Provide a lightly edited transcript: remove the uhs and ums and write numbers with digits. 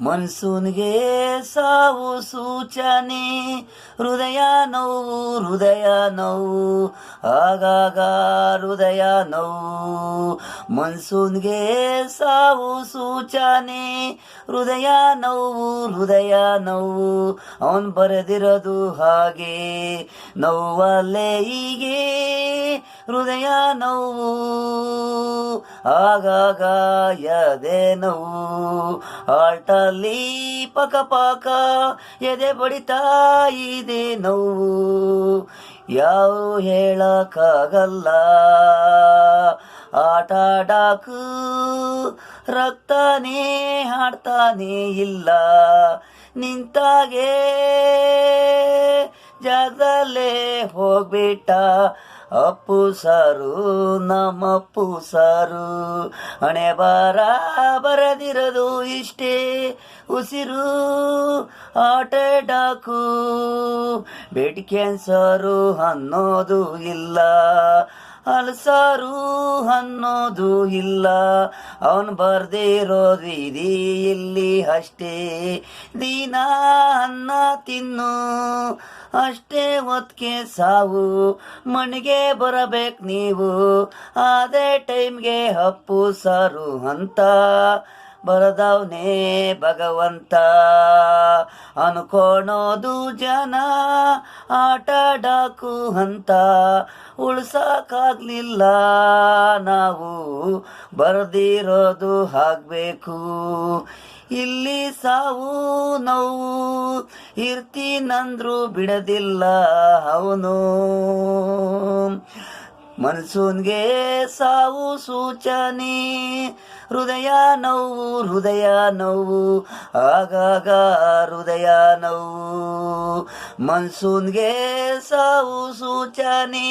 ಮನ್ಸೂನ್ಗೆ ಸಾವು ಸೂಚನೆ, ಹೃದಯ ನೋವು ಆಗಾಗ ಹೃದಯ ನೋವು. ಮನ್ಸೂನ್ಗೆ ಸಾವು ಸೂಚನೆ, ಹೃದಯ ನೋವು. ಅವನ್ ಬರೆದಿರೋದು ಹಾಗೆ, ನೋವಲ್ಲೇ ಹೀಗೆ ಹೃದಯ ನೋವು ಆಗಾಗ ಎದೆ ನೋವು. ಆಲ್ಟಲ್ಲಿ ಪಕ ಎದೆ ಬಡಿತಾ ಇದೆ ನೋವು, ಯಾವ ಹೇಳಕ್ಕಾಗಲ್ಲ. ಆಟಾಡಾಕು ರಕ್ತನೇ ಹಾಡ್ತಾನೆ ಇಲ್ಲ, ನಿಂತಾಗೆ ಜಾಗದಲ್ಲೇ ಹೋಗ್ಬಿಟ್ಟ. ಅಪ್ಪು ಸಾರು ನಮ್ಮಪ್ಪು ಸಾರು, ಹಣೆ ಬರದಿರೋದು ಇಷ್ಟೇ, ಉಸಿರು ಆಟಾಡಾಕು. ಬೆಡ್ ಕ್ಯಾನ್ಸರು ಅನ್ನೋದು ಇಲ್ಲ, ಅಲ್ಸಾರು ಅನ್ನೋದು ಇಲ್ಲ. ಅವನು ಬರ್ದಿರೋದು ಇದೀ ಇಲ್ಲಿ ಅಷ್ಟೇ, ದಿನ ಅನ್ನ ತಿನ್ನು ಅಷ್ಟೇ ಹೊತ್ಗೆ ಸಾವು. ಮನೆಗೆ ಬರಬೇಕು ನೀವು, ಅದೇ ಟೈಮ್ಗೆ ಅಪ್ಪು ಸಾರು ಅಂತ ಬರದವನೇ ಭಗವಂತ. ಅನ್ಕೊಳೋದು ಜನ ಆಟಾಡಾಕು ಅಂತ, ಉಳ್ಸಕ್ಕಾಗ್ಲಿಲ್ಲ ನಾವು, ಬರ್ದಿರೋದು ಆಗ್ಬೇಕು. ಇಲ್ಲಿ ಸಾವು ನೋವು ಇರ್ತೀನಂದ್ರು ಬಿಡದಿಲ್ಲ ಅವನು. ಮನ್ಸೂನ್ಗೆ ಸಾವು ಸೂಚನೆ, ಹೃದಯ ನೋವು ಆಗಾಗ ಹೃದಯ ನೋವು. ಮನ್ಸೂನ್ಗೆ ಸಾವು ಸೂಚನೆ.